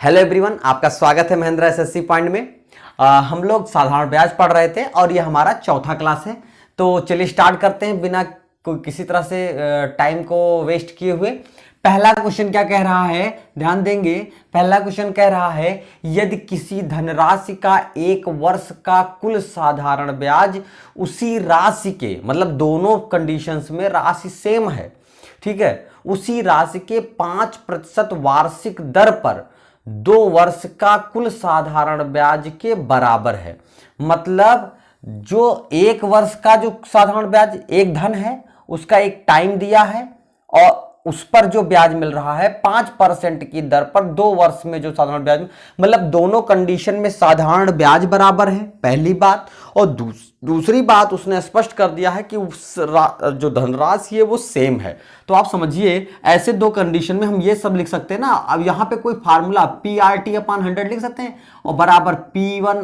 Hello everyone, आपका स्वागत है महेंद्र एसएससी पॉइंट में। हम लोग साधारण ब्याज पढ़ रहे थे और ये हमारा चौथा क्लास है। तो चलिए स्टार्ट करते हैं बिना कोई किसी तरह से टाइम को वेस्ट किए हुए। पहला क्वेश्चन क्या कह रहा है, ध्यान देंगे। पहला क्वेश्चन कह रहा है यदि किसी धनराशि का एक वर्ष का कुल साधारण ब्याज उसी राशि के, मतलब दोनों कंडीशंस में राशि सेम है, ठीक है, उसी राशि के 5% वार्षिक दर पर 2 वर्ष का कुल साधारण ब्याज के बराबर है। मतलब जो एक वर्ष का जो साधारण ब्याज एक धन है उसका एक टाइम दिया है और उस पर जो ब्याज मिल रहा है 5% की दर पर 2 वर्ष में जो साधारण ब्याज, मतलब दोनों कंडीशन में साधारण ब्याज बराबर है, पहली बात। और दूसरी बात उसने स्पष्ट कर दिया है कि जो धनराशि है वो सेम है। तो आप समझिए ऐसे दो कंडीशन में हम ये सब लिख सकते हैं ना। अब यहां पे कोई फार्मूला PRT/100 लिख सकते हैं और बराबर P1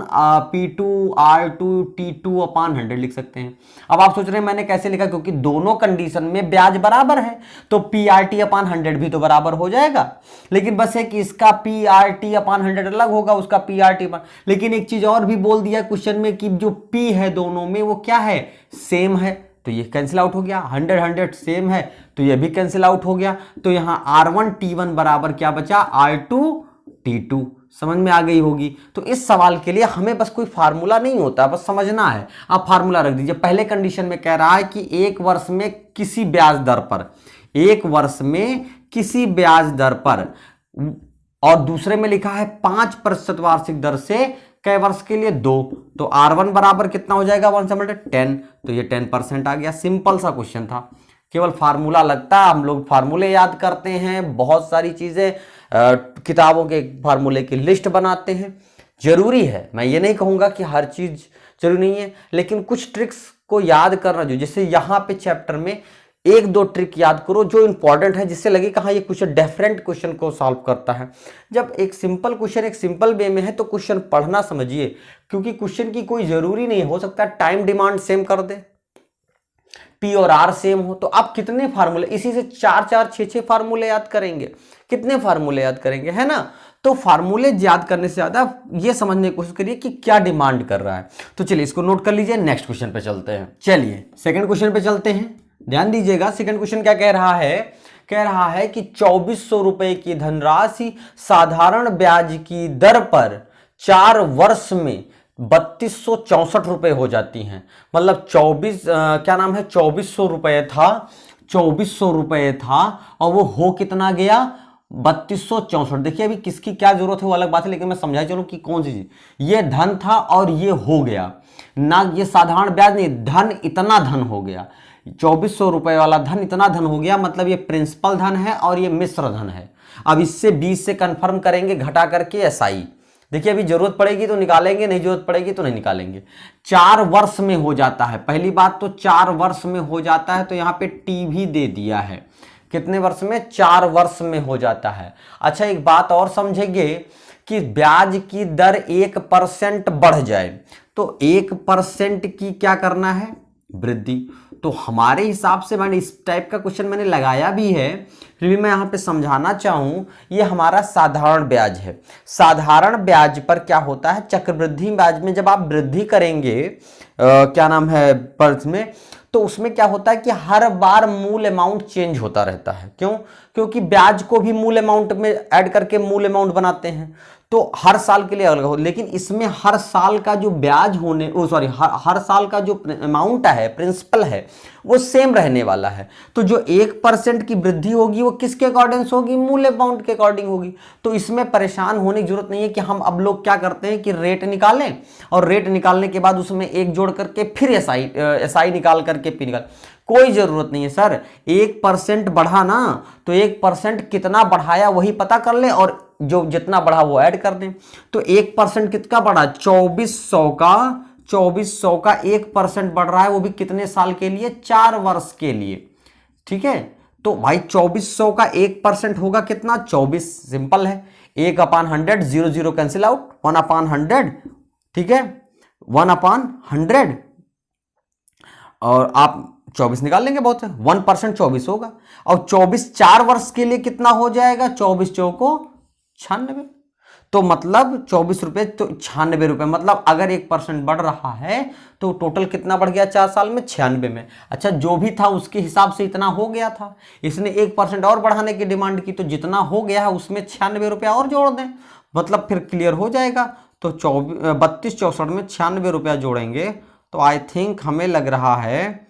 P2 R2 T2/100 लिख सकते हैं। अब आप सोच रहे हैं मैंने कैसे लिखा, क्योंकि दोनों कंडीशन में ब्याज बराबर है तो PRT/100 भी तो बराबर हो जाएगा। लेकिन बस है कि इसका PRT/100 अलग होगा, उसका PRT। लेकिन एक चीज और भी बोल दिया क्वेश्चन में कि जो P है दोनों में वो क्या है, सेम है, तो ये कैंसिल आउट हो गया। 100 सेम है तो ये भी कैंसिल आउट हो गया। तो यहां R1 T1 बराबर क्या बचा, R2 T2। समझ में आ गई होगी। तो इस सवाल के लिए हमें बस कोई फार्मूला नहीं होता, बस समझना है। आप फार्मूला रख दीजिए। पहले कंडीशन में कह रहा है कि एक वर्ष में किसी ब्याज दर पर, एक वर्ष में किसी ब्याज दर पर, और दूसरे में लिखा है 5% वार्षिक दर से कै वर्ष के लिए, 2। तो R1 बराबर कितना हो जाएगा, 1 से 10, तो ये 10% आ गया। सिंपल सा क्वेश्चन था, केवल फार्मूला लगता है। हम लोग फार्मूले याद करते हैं, बहुत सारी चीजें किताबों के फार्मूले की लिस्ट बनाते हैं, जरूरी है। मैं ये नहीं कहूंगा कि हर चीज जरूरी नहीं है, लेकिन कुछ ट्रिक्स को याद करना जो, जैसे यहाँ पे चैप्टर में 1-2 ट्रिक याद करो जो इंपॉर्टेंट है, जिससे लगे कि हाँ ये क्वेश्चन डिफरेंट क्वेश्चन को सॉल्व करता है। जब एक सिंपल क्वेश्चन एक सिंपल वे में है तो क्वेश्चन पढ़ना समझिए, क्योंकि क्वेश्चन की कोई जरूरी नहीं हो सकता टाइम डिमांड सेम कर दे, P और R सेम हो। तो आप कितने फार्मूले, इसी से 4-4 6-6 फार्मूले याद करेंगे, कितने फार्मूले याद करेंगे, है ना। तो फार्मूले याद करने से ज्यादा ये समझने की कोशिश करिए कि क्या डिमांड कर रहा है। तो चलिए इसको नोट कर लीजिए, नेक्स्ट क्वेश्चन पे चलते हैं। चलिए सेकंड क्वेश्चन पे चलते हैं, ध्यान दीजिएगा। सेकंड क्वेश्चन क्या कह रहा है, कह रहा है कि 2400 रुपए की धनराशि साधारण ब्याज की दर पर 4 वर्ष में 3264 रुपए हो जाती हैं। मतलब 2400 रुपए था, 2400 रुपए था और वो हो कितना गया, 3264। देखिए अभी किसकी क्या जरूरत है वो अलग बात है, लेकिन मैं समझाई चलूं कि कौन सी चीज, ये धन था और ये हो गया ना, ये साधारण ब्याज नहीं, धन इतना धन हो गया। 2400 रुपए वाला धन इतना धन हो गया, मतलब ये प्रिंसिपल धन है और ये मिश्र धन है। अब इससे 20 से कंफर्म करेंगे घटा करके SI। देखिए अभी जरूरत पड़ेगी तो निकालेंगे, नहीं जरूरत पड़ेगी तो नहीं निकालेंगे। 4 वर्ष में हो जाता है, पहली बात तो 4 वर्ष में हो जाता है, तो यहाँ पे T भी दे दिया है। कितने वर्ष में, 4 वर्ष में हो जाता है। अच्छा एक बात और समझेंगे कि ब्याज की दर 1% बढ़ जाए तो 1% की क्या करना है, वृद्धि। तो हमारे हिसाब से, मैंने इस टाइप का क्वेश्चन मैंने लगाया भी है, फिर भी मैं यहां पे समझाना चाहूं, ये हमारा साधारण ब्याज है। साधारण ब्याज पर क्या होता है, चक्रवृद्धि ब्याज में जब आप वृद्धि करेंगे क्या नाम है पर्स में, तो उसमें क्या होता है कि हर बार मूल अमाउंट चेंज होता रहता है। क्यों, क्योंकि ब्याज को भी मूल अमाउंट में ऐड करके मूल अमाउंट बनाते हैं, तो हर साल के लिए अलग हो। लेकिन इसमें हर साल का जो ब्याज होने, हर साल का जो अमाउंट है, प्रिंसिपल है, वो सेम रहने वाला है। तो जो 1% की वृद्धि होगी वो किसके अकॉर्डिंग होगी, मूल अमाउंट के अकॉर्डिंग होगी। तो इसमें परेशान होने की जरूरत नहीं है कि हम अब लोग क्या करते हैं कि रेट निकालें और रेट निकालने के बाद उसमें 1 जोड़ करके फिर SI निकाल करके P निकाल, कोई जरूरत नहीं है सर। 1% बढ़ा ना, तो 1% कितना बढ़ाया वही पता कर ले और जो जितना बढ़ा वो ऐड कर दें। तो 1% कितना बढ़ा, 2400 का 1% बढ़ रहा है, वो भी कितने साल के लिए, 4 वर्ष के लिए, ठीक है। तो भाई 2400 का 1% होगा कितना, 24। सिंपल है, 1/100, 0 0 कैंसिल आउट, 1/100, ठीक है, 1/100 और आप 24 निकाल लेंगे, बहुत है, 1% 24 होगा। और 24 4 वर्ष के लिए कितना हो जाएगा, 24 चौको 96। तो मतलब 24 रुपये तो 96 रुपये, मतलब अगर 1% बढ़ रहा है तो टोटल कितना बढ़ गया 4 साल में 96 में। अच्छा, जो भी था उसके हिसाब से इतना हो गया था, इसने 1% और बढ़ाने की डिमांड की, तो जितना हो गया है उसमें 96 रुपया और जोड़ दें, मतलब फिर क्लियर हो जाएगा। तो 32 64 में 96 रुपया जोड़ेंगे तो आई थिंक हमें लग रहा है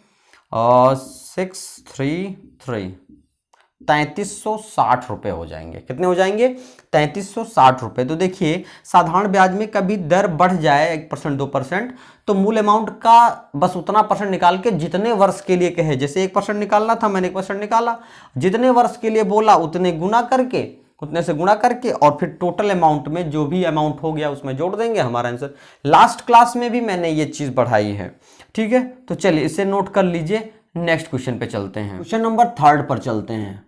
633 3360 रुपये हो जाएंगे। कितने हो जाएंगे? 3360 रुपये। तो देखिए, साधारण ब्याज में कभी दर बढ़ जाए 1% 2% तो मूल अमाउंट का बस उतना परसेंट निकाल के जितने वर्ष के लिए कहे, जैसे 1% निकालना था मैंने 1% निकाला, जितने वर्ष के लिए बोला उतने गुना करके, उतने से गुणा करके और फिर टोटल अमाउंट में जो भी अमाउंट हो गया उसमें जोड़ देंगे, हमारा आंसर। लास्ट क्लास में भी मैंने ये चीज बढ़ाई है, ठीक है। तो चलिए इसे नोट कर लीजिए, नेक्स्ट क्वेश्चन पे चलते हैं। क्वेश्चन नंबर 3 पर चलते हैं।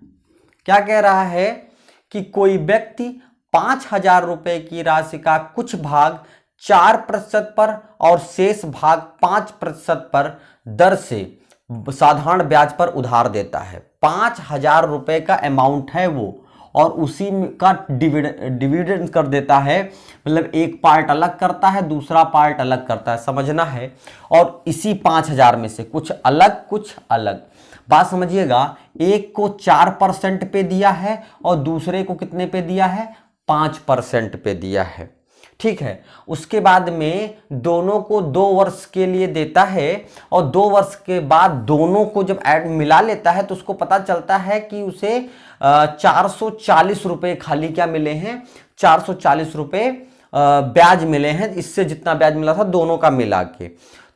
क्या कह रहा है कि कोई व्यक्ति 5000 रुपए की राशि का कुछ भाग 4% पर और शेष भाग 5% पर दर से साधारण ब्याज पर उधार देता है। 5000 रुपए का अमाउंट है वो, और उसी का डिविडेंड कर देता है, मतलब एक पार्ट अलग करता है दूसरा पार्ट अलग करता है, समझना है। और इसी 5000 में से कुछ अलग कुछ अलग, बात समझिएगा। एक को 4% पे दिया है और दूसरे को कितने पे दिया है? 5% पे दिया है, ठीक है। उसके बाद में दोनों को 2 वर्ष के लिए देता है और 2 वर्ष के बाद दोनों को जब ऐड मिला लेता है तो उसको पता चलता है कि उसे 440 रुपए खाली क्या मिले हैं? 440 रुपए ब्याज मिले हैं, इससे जितना ब्याज मिला था दोनों का मिला के।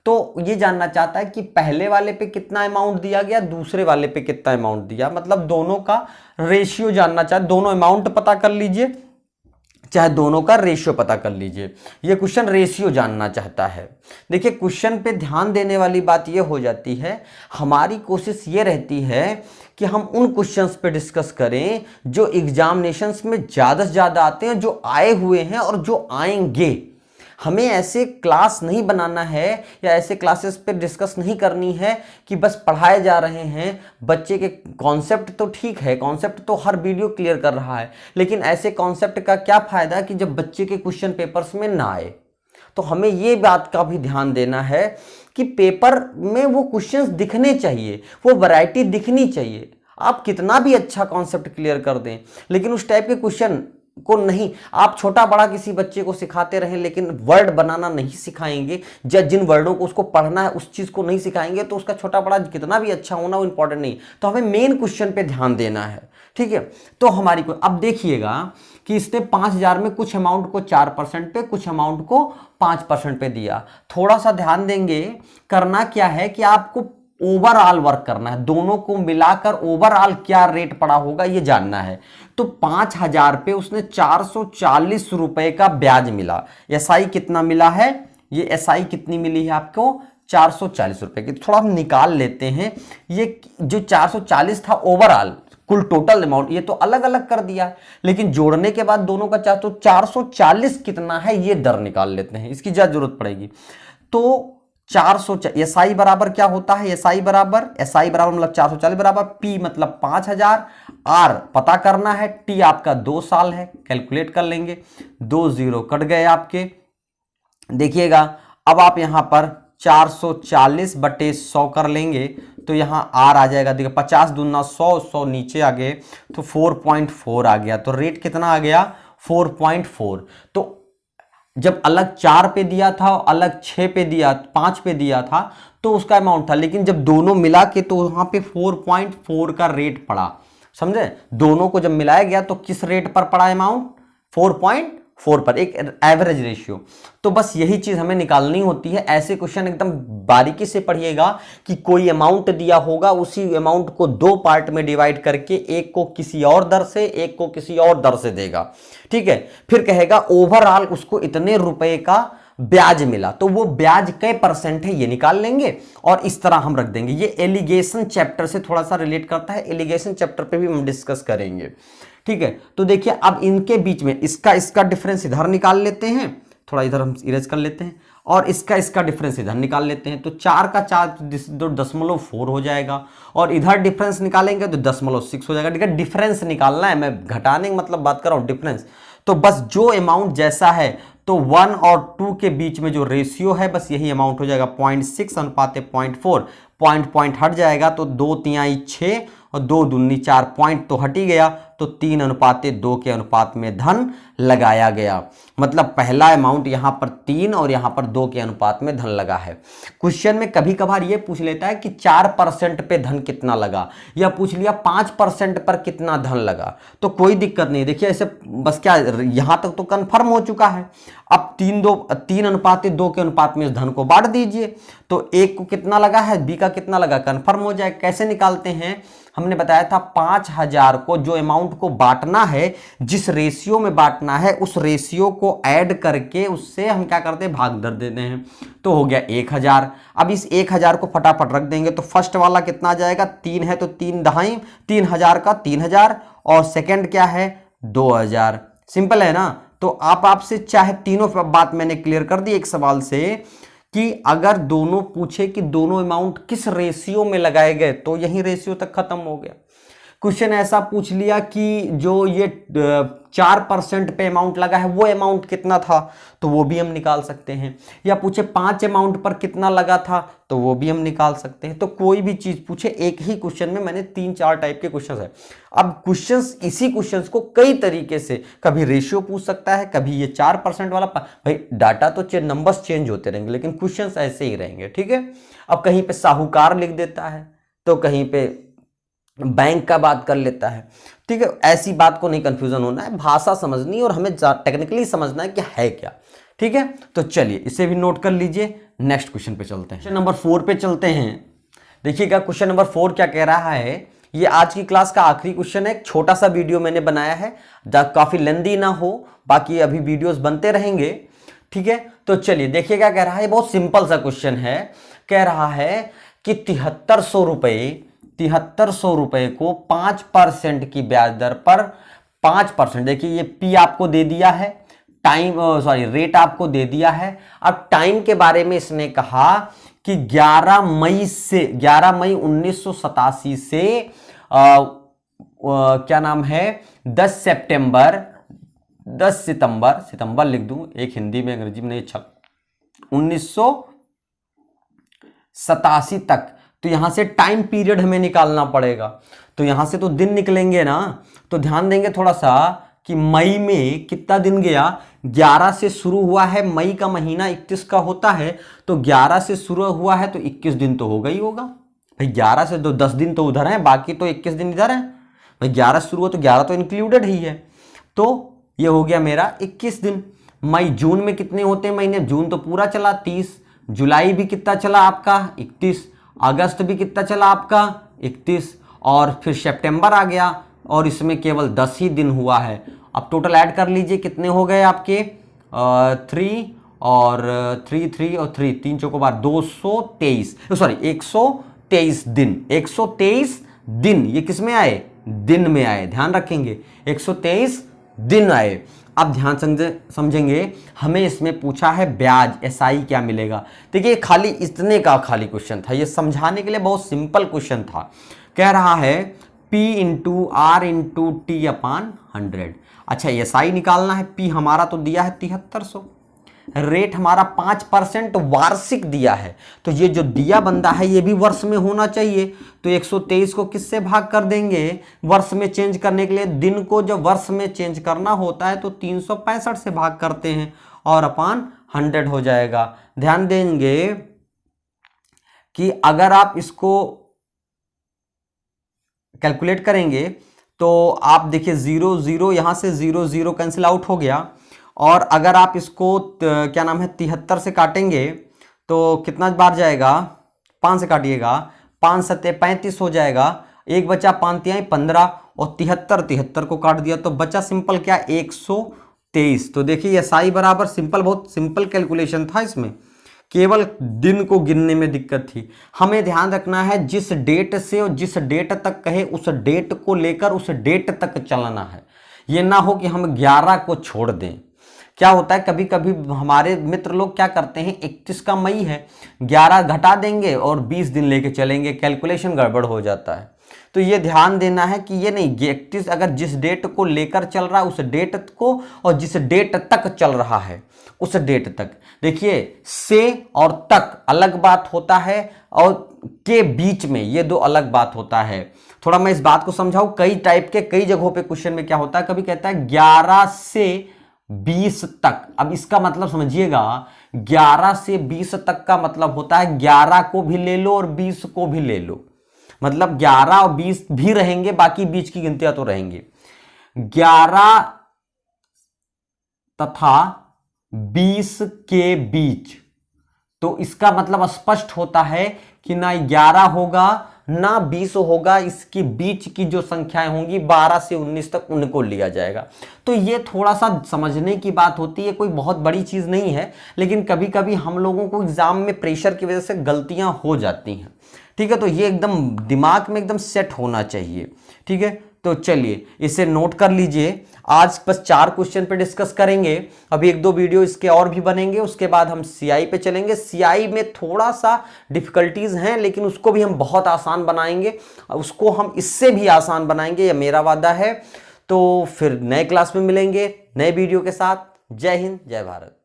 तो ये जानना चाहता है कि पहले वाले पे कितना अमाउंट दिया गया, दूसरे वाले पे कितना अमाउंट दिया, मतलब दोनों का रेशियो जानना चाहता है। दोनों अमाउंट पता कर लीजिए चाहे दोनों का रेशियो पता कर लीजिए। ये क्वेश्चन रेशियो जानना चाहता है। देखिए, क्वेश्चन पे ध्यान देने वाली बात ये हो जाती है, हमारी कोशिश ये रहती है कि हम उन क्वेश्चंस पे डिस्कस करें जो एग्जामिनेशंस में ज़्यादा से ज़्यादा आते हैं, जो आए हुए हैं और जो आएंगे। हमें ऐसे क्लास नहीं बनाना है या ऐसे क्लासेस पे डिस्कस नहीं करनी है कि बस पढ़ाए जा रहे हैं बच्चे के। कॉन्सेप्ट तो ठीक है, कॉन्सेप्ट तो हर वीडियो क्लियर कर रहा है, लेकिन ऐसे कॉन्सेप्ट का क्या फायदा कि जब बच्चे के क्वेश्चन पेपर्स में ना आए। तो हमें ये बात का भी ध्यान देना है कि पेपर में वो क्वेश्चंस दिखने चाहिए, वो वैरायटी दिखनी चाहिए। आप कितना भी अच्छा कॉन्सेप्ट क्लियर कर दें, लेकिन उस टाइप के क्वेश्चन को नहीं, आप छोटा बड़ा किसी बच्चे को सिखाते रहें लेकिन वर्ड बनाना नहीं सिखाएंगे, या जिन वर्डों को उसको पढ़ना है उस चीज को नहीं सिखाएंगे, तो उसका छोटा बड़ा कितना भी अच्छा होना वो इंपॉर्टेंट नहीं। तो हमें मेन क्वेश्चन पे ध्यान देना है, ठीक है। तो हमारी को अब देखिएगा कि इसने 5000 में कुछ अमाउंट को 4% पे, कुछ अमाउंट को 5% पे दिया। थोड़ा सा ध्यान देंगे, करना क्या है कि आपको ओवरऑल वर्क करना है, दोनों को मिलाकर ओवरऑल क्या रेट पड़ा होगा ये जानना है। तो 5000 पे उसने 440 रुपए का ब्याज मिला। एसआई कितना मिला है? ये एसआई कितनी मिली है आपको? 440 रुपए की। थोड़ा हम निकाल लेते हैं, ये जो 440 था ओवरऑल कुल टोटल अमाउंट, ये तो अलग अलग कर दिया, लेकिन जोड़ने के बाद दोनों का 440 कितना है ये दर निकाल लेते हैं, इसकी ज्यादा जरूरत पड़ेगी। तो 400 एसआई बराबर क्या होता है? एसआई बराबर मतलब 440 बराबर पी मतलब 5000, आर पता करना है, टी आपका 2 साल है, कैलकुलेट कर लेंगे, 2 0 कट गए आपके। देखिएगा अब आप यहां पर 440 बटे 100 कर लेंगे तो यहां आर आ जाएगा। देखिए 50 दूना 100, 100 नीचे आ गए तो 4.4 आ गया। तो रेट कितना आ गया? 4.4। तो जब अलग 4 पे दिया था और अलग 6 पे दिया, 5 पे दिया था तो उसका अमाउंट था, लेकिन जब दोनों मिला के तो वहां पे 4.4 का रेट पड़ा, समझे? दोनों को जब मिलाया गया तो किस रेट पर पड़ा अमाउंट? 4.4 पर, एक एवरेज रेशियो। तो बस यही चीज हमें निकालनी होती है। ऐसे क्वेश्चन एकदम बारीकी से पढ़िएगा कि कोई अमाउंट दिया होगा, उसी अमाउंट को 2 पार्ट में डिवाइड करके एक को किसी और दर से, एक को किसी और दर से देगा, ठीक है। फिर कहेगा ओवरऑल उसको इतने रुपए का ब्याज मिला, तो वो ब्याज कै % है ये निकाल लेंगे और इस तरह हम रख देंगे। ये एलिगेशन चैप्टर से थोड़ा सा रिलेट करता है, एलिगेशन चैप्टर पे भी हम डिस्कस करेंगे, ठीक है। तो देखिए अब इनके बीच में इसका डिफरेंस इधर निकाल लेते हैं, थोड़ा इधर हम इरेज कर लेते हैं, और इसका डिफरेंस इधर निकाल लेते हैं। तो 4 का 4 .4 हो जाएगा, और इधर डिफरेंस निकालेंगे तो 0.6 हो जाएगा। ठीक है, डिफरेंस निकालना है, मैं घटाने का मतलब बात कर रहा हूं, डिफरेंस। तो बस जो अमाउंट जैसा है तो 1 और 2 के बीच में जो रेशियो है बस यही अमाउंट हो जाएगा। 0.6 अनुपात 0.4, पॉइंट हट जाएगा तो 2 तिहाई 6 और 2 दूनी 4, पॉइंट तो हट ही गया, तो 3 अनुपात 2 के अनुपात में धन लगाया गया। मतलब पहला अमाउंट यहां पर 3 और यहां पर 2 के अनुपात में धन लगा है। क्वेश्चन में कभी कभार यह पूछ लेता है कि 4% पे धन कितना लगा, या पूछ लिया 5% पर कितना धन लगा, तो कोई दिक्कत नहीं। देखिए ऐसे बस क्या यहां तक तो कंफर्म हो चुका है। अब 3 अनुपात 2 के अनुपात में इस धन को बांट दीजिए, तो एक को कितना लगा है, बी का कितना लगा, कंफर्म हो जाए। कैसे निकालते हैं, हमने बताया था 5000 को जो अमाउंट को बांटना है, जिस रेशियो में बांटना है उस रेशियो को ऐड करके उससे हम क्या करते हैं, भाग कर देते हैं, तो हो गया 1000। अब इस 1000 को फटाफट रख देंगे, तो फर्स्ट वाला कितना आ जाएगा, 3 है तो 3 दहाई 3000 का 3000, और सेकंड क्या है 2000। सिंपल है ना। तो आपसे चाहे तीनों बात मैंने क्लियर कर दी एक सवाल से, कि अगर दोनों पूछे कि दोनों अमाउंट किस रेशियो में लगाए गए तो यही रेशियो तक खत्म हो गया। क्वेश्चन ऐसा पूछ लिया कि जो ये 4% पे अमाउंट लगा है वो अमाउंट कितना था, तो वो भी हम निकाल सकते हैं। या पूछे 5 अमाउंट पर कितना लगा था, तो वो भी हम निकाल सकते हैं। तो कोई भी चीज पूछे, एक ही क्वेश्चन में मैंने 3-4 टाइप के क्वेश्चन है। अब क्वेश्चंस, इसी क्वेश्चंस को कई तरीके से, कभी रेशियो पूछ सकता है, कभी ये 4% वाला, भाई डाटा तो नंबर्स चेंज होते रहेंगे लेकिन क्वेश्चंस ऐसे ही रहेंगे, ठीक है। अब कहीं पे साहूकार लिख देता है, तो कहीं पे बैंक का बात कर लेता है, ठीक है। ऐसी बात को नहीं कंफ्यूजन होना है, भाषा समझनी और हमें टेक्निकली समझना है कि है क्या, ठीक है। तो चलिए इसे भी नोट कर लीजिए। नेक्स्ट क्वेश्चन पे चलते हैं, क्वेश्चन नंबर 4 पे चलते हैं। देखिएगा क्वेश्चन नंबर 4 क्या कह रहा है, ये आज की क्लास का आखिरी क्वेश्चन है। एक छोटा सा वीडियो मैंने बनाया है, काफी लेंदी ना हो, बाकी अभी वीडियोस बनते रहेंगे, ठीक है। तो चलिए देखिए क्या कह रहा है, बहुत सिंपल सा क्वेश्चन है। कह रहा है कि 7300 रुपए को 5% की ब्याज दर पर 5%, देखिए ये पी आपको दे दिया है, रेट आपको दे दिया है। अब टाइम के बारे में इसने कहा कि 11 मई 1987 से क्या नाम है 10 सितंबर लिख दूं, एक हिंदी में अंग्रेजी में नहीं, 1987 तक। तो यहां से टाइम पीरियड हमें निकालना पड़ेगा, तो यहां से तो दिन निकलेंगे ना। तो ध्यान देंगे थोड़ा सा कि मई में कितना दिन गया, 11 से शुरू हुआ है, मई का महीना 31 का होता है, तो 11 से शुरू हुआ है तो 21 दिन तो होगा ही होगा भाई। 11 से तो 10 दिन तो उधर है, बाकी तो 21 दिन इधर है भाई। 11 शुरू हुआ तो 11 तो इंक्लूडेड ही है, तो ये हो गया मेरा 21 दिन। मई, जून में कितने होते हैं महीने, जून तो पूरा चला 30, जुलाई भी कितना चला आपका 31, अगस्त भी कितना चला आपका 31, और फिर सितंबर आ गया और इसमें केवल 10 ही दिन हुआ है। अब टोटल ऐड कर लीजिए कितने हो गए आपके 3 और 3 3 चौको बार 223, सॉरी 123 दिन, 123 दिन ये किस में आए, दिन में आए, ध्यान रखेंगे 123 दिन आए। अब ध्यान समझेंगे, हमें इसमें पूछा है ब्याज एसआई क्या मिलेगा। देखिए खाली इतने का खाली क्वेश्चन था, ये समझाने के लिए बहुत सिंपल क्वेश्चन था। कह रहा है P into R into T अपान 100। अच्छा एसआई निकालना है, P हमारा तो दिया है 7300, रेट हमारा 5% वार्षिक दिया है, तो ये जो दिया बंदा है ये भी वर्ष में होना चाहिए। तो 123 को किससे भाग कर देंगे, वर्ष में चेंज करने के लिए दिन को जब वर्ष में चेंज करना होता है तो 365 से भाग करते हैं और अपान 100 हो जाएगा। ध्यान देंगे कि अगर आप इसको कैलकुलेट करेंगे तो आप देखिए 0 0 यहां से 0 0 कैंसिल आउट हो गया, और अगर आप इसको क्या नाम है 73 से काटेंगे तो कितना बार जाएगा, 5 से काटिएगा, 5 7 35 हो जाएगा, एक बचा 5 तिहाई 15 और 73 को काट दिया तो बचा सिंपल क्या 123। तो देखिए एसआई बराबर सिंपल, बहुत सिंपल कैलकुलेशन था, इसमें केवल दिन को गिनने में दिक्कत थी। हमें ध्यान रखना है जिस डेट से और जिस डेट तक कहे उस डेट को लेकर उस डेट तक चलना है, ये ना हो कि हम 11 को छोड़ दें। क्या होता है कभी कभी हमारे मित्र लोग क्या करते हैं, 31 का मई है 11 घटा देंगे और 20 दिन लेके चलेंगे, कैलकुलेशन गड़बड़ हो जाता है। तो ये ध्यान देना है कि ये नहीं 31 अगर जिस डेट को लेकर चल रहा है उस डेट को, और जिस डेट तक चल रहा है उस डेट तक। देखिए से और तक अलग बात होता है, और के बीच में ये दो अलग बात होता है। थोड़ा मैं इस बात को समझाऊं, कई टाइप के कई जगहों पे क्वेश्चन में क्या होता है, कभी कहता है 11 से 20 तक। अब इसका मतलब समझिएगा, 11 से 20 तक का मतलब होता है 11 को भी ले लो और 20 को भी ले लो, मतलब 11 और 20 भी रहेंगे, बाकी बीच की गिनतियां तो रहेंगी। 11 तथा 20 के बीच, तो इसका मतलब स्पष्ट होता है कि ना 11 होगा ना 20 होगा, इसके बीच की जो संख्याएं होंगी 12 से 19 तक उनको लिया जाएगा। तो ये थोड़ा सा समझने की बात होती है, कोई बहुत बड़ी चीज नहीं है, लेकिन कभी कभी हम लोगों को एग्जाम में प्रेशर की वजह से गलतियां हो जाती हैं। ठीक है, तो ये एकदम दिमाग में एकदम सेट होना चाहिए। ठीक है, तो चलिए इसे नोट कर लीजिए। आज बस 4 क्वेश्चन पे डिस्कस करेंगे, अभी 1-2 वीडियो इसके और भी बनेंगे, उसके बाद हम सीआई पे चलेंगे। सीआई में थोड़ा सा डिफिकल्टीज हैं, लेकिन उसको भी हम बहुत आसान बनाएंगे, उसको हम इससे भी आसान बनाएंगे, यह मेरा वादा है। तो फिर नए क्लास में मिलेंगे नए वीडियो के साथ। जय हिंद, जय भारत।